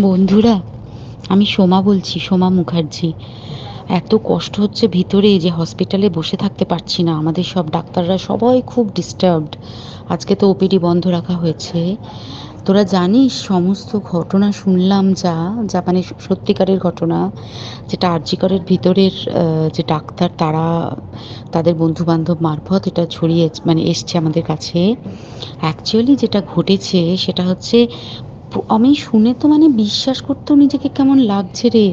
বন্ধুরা, আমি সোমা বলছি, সোমা মুখার্জি। এত কষ্ট হচ্ছে ভিতরে যে হসপিটালে বসে থাকতে পারছি না। আমাদের সব ডাক্তাররা সবাই খুব ডিস্টার্বড। আজকে তো ওপিডি বন্ধ রাখা হয়েছে। তোরা জানিস সমস্ত ঘটনা শুনলাম, যা যা মানে সত্যিকারের ঘটনা, যেটা আরজি করের ভিতরের যে ডাক্তার তারা তাদের বন্ধু বান্ধব মারফত এটা ছড়িয়ে মানে এসছে আমাদের কাছে। অ্যাকচুয়ালি যেটা ঘটেছে সেটা হচ্ছে, আমি শুনে তো মানে বিশ্বাস করতেও নিজেকে কেমন লাগছে রে।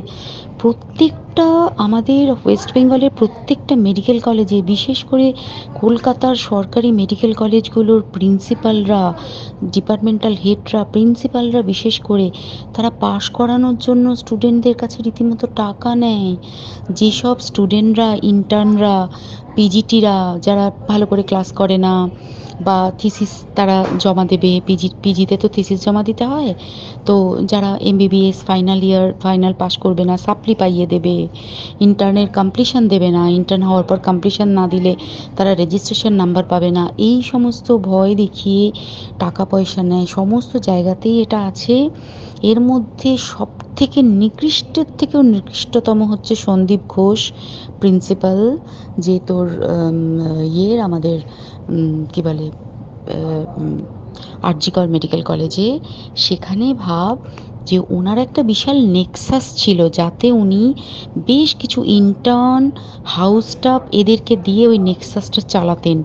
প্রত্যেকটা আমাদের ওয়েস্ট বেঙ্গলের প্রত্যেকটা মেডিকেল কলেজে, বিশেষ করে কলকাতার সরকারি মেডিকেল কলেজগুলোর প্রিন্সিপালরা, ডিপার্টমেন্টাল হেডরা, প্রিন্সিপালরা বিশেষ করে, তারা পাশ করানোর জন্য স্টুডেন্টদের কাছে রীতিমতো টাকা নেয়। যেসব স্টুডেন্টরা, ইন্টার্নরা, পিজিটিরা যারা ভালো করে ক্লাস করে না বা থিসিস তারা জমা দেবে, পিজিতে তো থিসিস জমা দিতে হয়, তো যারা MBBS final year final pass করবে না সাপ্লি পাইয়ে দেবে, ইন্টার্নের কমপ্লিশন দেবে না, ইন্টার্ন হওয়ার পর কমপ্লিশন না দিলে তারা রেজিস্ট্রেশন নাম্বার পাবে না, এই সমস্ত ভয় দেখিয়ে টাকা পয়সা নেয়। সমস্ত জায়গাতেই এটা আছে। এর মধ্যে সব থেকে নিকৃষ্টের থেকেও নিকৃষ্টতম হচ্ছে সন্দীপ ঘোষ, প্রিন্সিপাল, যে তোর আমাদের কি বলে, আরজি কর মেডিকেল কলেজে। সেখানে ভাব যে ওনার একটা বিশাল নেক্সাস ছিল, যাতে উনি বেশ কিছু ইন্টার্ন, হাউস স্টাফ এদেরকে দিয়ে ওই নেক্সাসটা চালাতেন।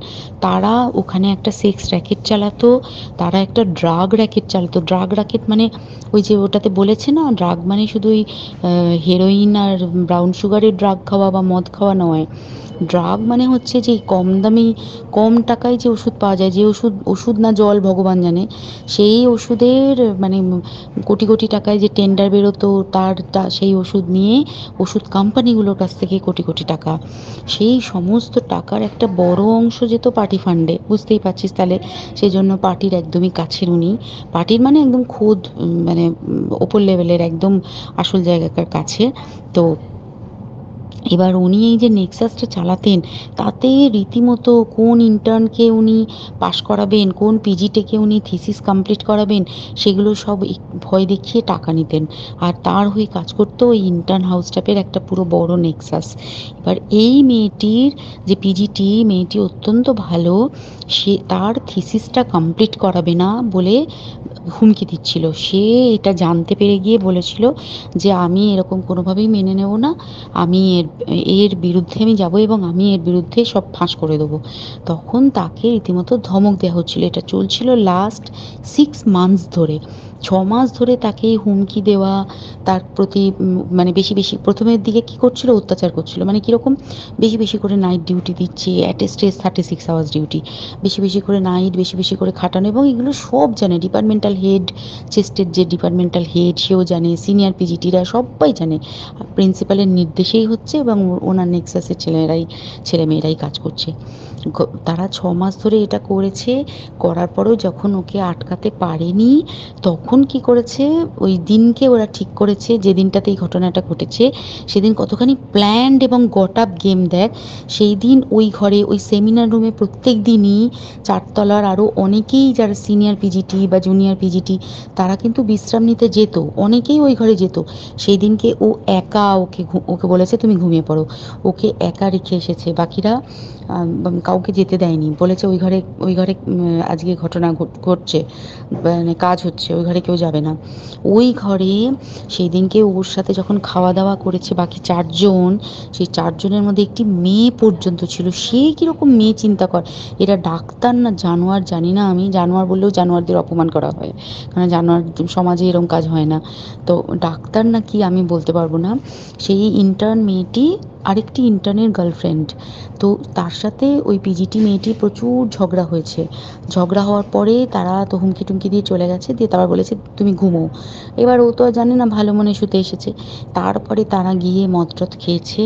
তারা ওখানে একটা সেক্স র্যাকেট চালাতো, তারা একটা ড্রাগ র্যাকেট চালাতো। ড্রাগ র্যাকেট মানে ওই যে ওটাতে বলেছে না, ড্রাগ মানে শুধু ওই হেরোইন আর ব্রাউন সুগারের ড্রাগ খাওয়া বা মদ খাওয়া নয়। ড্রাগ মানে হচ্ছে যে কম দামি, কম টাকায় যে ওষুধ পাওয়া যায়, যে ওষুধ, ওষুধ না জল ভগবান জানে, সেই ওষুধের মানে কোটি কোটি টাকায় যে টেন্ডার বেরোতো, সেই ওষুধ নিয়ে ওষুধ কোম্পানিগুলোর কাছ থেকে কোটি কোটি টাকা, সেই সমস্ত টাকার একটা বড় অংশ যেত পার্টি ফান্ডে। বুঝতেই পারছিস তাহলে। সেই জন্য পার্টির একদমই কাছের উনি, পার্টির মানে একদম খোদ মানে ওপর লেভেলের একদম আসল জায়গাকার কাছে। তো এবার উনি এই যে নেক্সাসটা চালাতেন, তাতে রীতিমতো কোন ইন্টার্নকে উনি পাশ করাবেন, কোন পিজিটেকে উনি থিসিস কমপ্লিট করাবেন, সেগুলো সব ভয় দেখিয়ে টাকা নিতেন। আর তার হয়ে কাজ করতো ওই ইন্টার্ন হাউস স্টাফের একটা পুরো বড় নেক্সাস। এবার এই মেয়েটির যে পিজিটি, মেয়েটি অত্যন্ত ভালো, সে তার থিসিসটা কমপ্লিট করাবে না বলে হুমকি দিচ্ছিল। সে এটা জানতে পেরে গিয়ে বলেছিল যে আমি এরকম কোনোভাবেই মেনে নেব না, আমি এর এর বিরুদ্ধে আমি যাব এবং আমি এর বিরুদ্ধে সব ফাঁস করে দেবো। তখন তাকে রীতিমতো ধমক দেওয়া হচ্ছিল। এটা চলছিল লাস্ট 6 মান্থস ধরে। 6 মাস ধরে তাকে হুমকি দেওয়া, তার প্রতি মানে বেশি বেশি প্রথমের দিকে কি করছিল, অত্যাচার করছিল। মানে কীরকম, বেশি বেশি করে নাইট ডিউটি দিচ্ছে, at a stress 36 hours duty, বেশি বেশি করে নাইট, বেশি বেশি করে খাটানো। এবং এগুলো সব জানে ডিপার্টমেন্টাল হেড, চেস্টের যে ডিপার্টমেন্টাল হেড সেও জানে, সিনিয়র পিজিটিরা সবাই জানে। প্রিন্সিপালের নির্দেশেই হচ্ছে এবং ওনার নেক্সাসের ছেলেমেয়েরাই কাজ করছে। তারা 6 মাস ধরে এটা করেছে। করার পরেও যখন ওকে আটকাতে পারেনি, তখন কি করেছে, ওই দিনকে ওরা ঠিক করেছে যে দিনটাতে এই ঘটনাটা ঘটেছে, সেদিন কতখানি প্ল্যান্ড এবং গট আপ গেম দেখ। সেই দিন ওই ঘরে, ওই সেমিনার রুমে প্রত্যেক দিনই চারতলার আরও অনেকেই যারা সিনিয়র পিজিটি বা জুনিয়র পিজিটি, তারা কিন্তু বিশ্রাম নিতে যেত, অনেকেই ওই ঘরে যেত। সেই দিনকে ও একা, ওকে বলেছে তুমি ঘুমিয়ে পড়ো, ওকে একা রেখে এসেছে। বাকিরা কাউকে যেতে দেয়নি, বলেছে ওই ঘরে আজকে ঘটনা ঘটছে, মানে কাজ হচ্ছে, ওই ঘরে কেউ যাবে না। ওই ঘরে সেই দিনকে ওর সাথে যখন খাওয়া দাওয়া করেছে বাকি 4 জন, সেই 4 জনের মধ্যে একটি মেয়ে পর্যন্ত ছিল। সে কীরকম মেয়ে চিন্তা কর। এরা ডাক্তার না জানোয়ার জানি না, আমি জানোয়ার বললেও জানোয়ারদের অপমান করা হয়, কারণ জানোয়ার সমাজে এরকম কাজ হয় না। তো ডাক্তার না কি আমি বলতে পারবো না। সেই ইন্টার্ন মেয়েটি আরেকটি ইন্টার্নের গার্লফ্রেন্ড। তো তার সাথে ওই পিজিটি মেয়েটি প্রচুর ঝগড়া হয়েছে। ঝগড়া হওয়ার পরে তারা তো হুমকি টুমকি দিয়ে চলে গেছে, দিয়ে তারপর বলেছে তুমি ঘুমো। এবার ও তো আর জানে না, ভালো মনে শুতে এসেছে। তারপরে তারা গিয়ে মদ টদ খেয়েছে,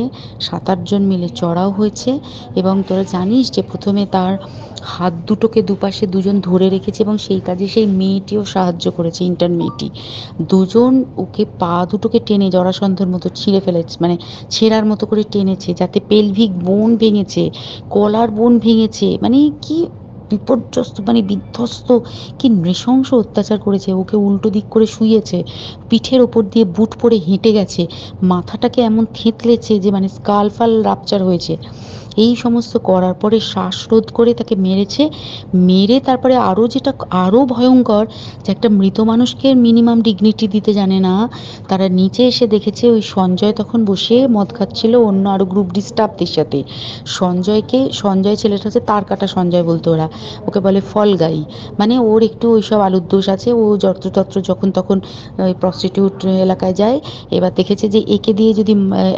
7-8 জন মিলে চড়াও হয়েছে। এবং তোরা জানিস যে প্রথমে তার হাত দুটোকে দুপাশে 2 জন ধরে রেখেছে এবং সেই কাজে সেই মেয়েটিও সাহায্য করেছে, ইন্টার্ন মেয়েটি। 2 জন ওকে পা দুটোকে টেনে জরাসন্ধের মতো ছিঁড়ে ফেলেছে, মানে ছেঁড়ার মতো করে টেনেছে, যাতে পেলভিক বোন ভেঙেছে, কলার বোন ভেঙেছে। মানে কি বিপর্যস্ত মানে বিধ্বস্ত, কি নৃশংস অত্যাচার করেছে, ওকে উল্টো দিক করে শুইয়েছে, পিঠের ওপর দিয়ে বুট পরে হেঁটে গেছে, মাথাটাকে এমন থেঁতলেছে যে মানে স্কাল ফাল রাপচার হয়েছে। এই সমস্ত করার পরে শ্বাসরোধ করে তাকে মেরেছে। মেরে তারপরে আরও যেটা আরও ভয়ঙ্কর, যে একটা মৃত মানুষকে মিনিমাম ডিগনিটি দিতে জানে না, তারা নিচে এসে দেখেছে ওই সঞ্জয় তখন বসে মদ খাচ্ছিল অন্য আরও গ্রুপ ডি স্টাফদের সাথে। সঞ্জয় ছেলেটা হচ্ছে তার কাটা সঞ্জয় বলতো ওরা, ওকে বলে ফল গাই, মানে ওর একটু ওইসব আলুর দোষ আছে, ও যত্রতত্র যখন তখন ওই প্রস্টিটিউট এলাকায় যায়। এবার দেখেছে যে একে দিয়ে যদি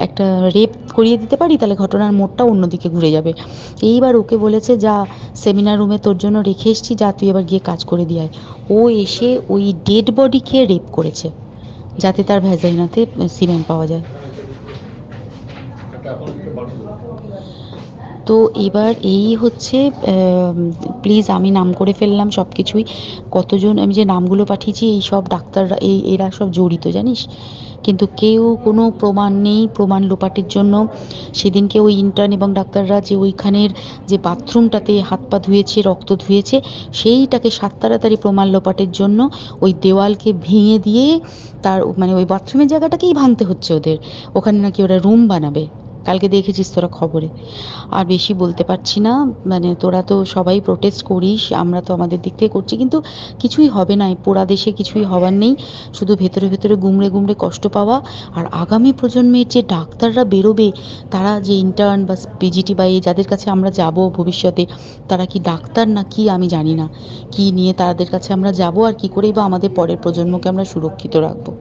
একটা রেপ করিয়ে দিতে পারি তাহলে ঘটনার মোড়টা অন্যদিকে ঘুরে যাবে। এইবার ওকে বলেছে, যা সেমিনার রুমে তোর জন্য রেখে এসছি, যা তুই এবার গিয়ে কাজ করে দিয়ে আয়। ও এসে ওই ডেড বডিকে রেপ করেছে যাতে তার ভ্যাজাইনাতে সিমেন্ট পাওয়া যায়। তো এবার এই হচ্ছে, প্লিজ আমি নাম করে ফেললাম সব কিছুই, কতজন আমি যে নামগুলো পাঠিয়েছি এই সব ডাক্তাররা, এরা সব জড়িত জানিস, কিন্তু কেউ কোনো প্রমাণ নেই। প্রমাণ লোপাটের জন্য সেদিনকে ওই ইন্টার্ন এবং ডাক্তাররা যে ওইখানের যে বাথরুমটাতে হাত পা ধুয়েছে, রক্ত ধুয়েছে, সেইটাকে সাত তাড়াতাড়ি প্রমাণ লোপাটের জন্য ওই দেওয়ালকে ভেঙে দিয়ে তার মানে ওই বাথরুমের জায়গাটাকেই ভাঙতে হচ্ছে ওদের, ওখানে নাকি ওরা রুম বানাবে। কালকে দেখেছিস তোরা খবরে। আর বেশি বলতে পারছি না, মানে তোরা তো সবাই প্রোটেস্ট করিস, আমরা তো আমাদের দিক থেকে করছি, কিন্তু কিছুই হবে না, এই পোড়া দেশে কিছুই হবার নেই, শুধু ভেতরে ভেতরে গুমড়ে গুমড়ে কষ্ট পাওয়া। আর আগামী প্রজন্মের যে ডাক্তাররা বেরোবে, তারা যে ইন্টার্ন বা পিজিটি বা এই যাদের কাছে আমরা যাব ভবিষ্যতে, তারা কি ডাক্তার না কি আমি জানি না, কি নিয়ে তাদের কাছে আমরা যাব আর কি করেই বা আমাদের পরের প্রজন্মকে আমরা সুরক্ষিত রাখবো।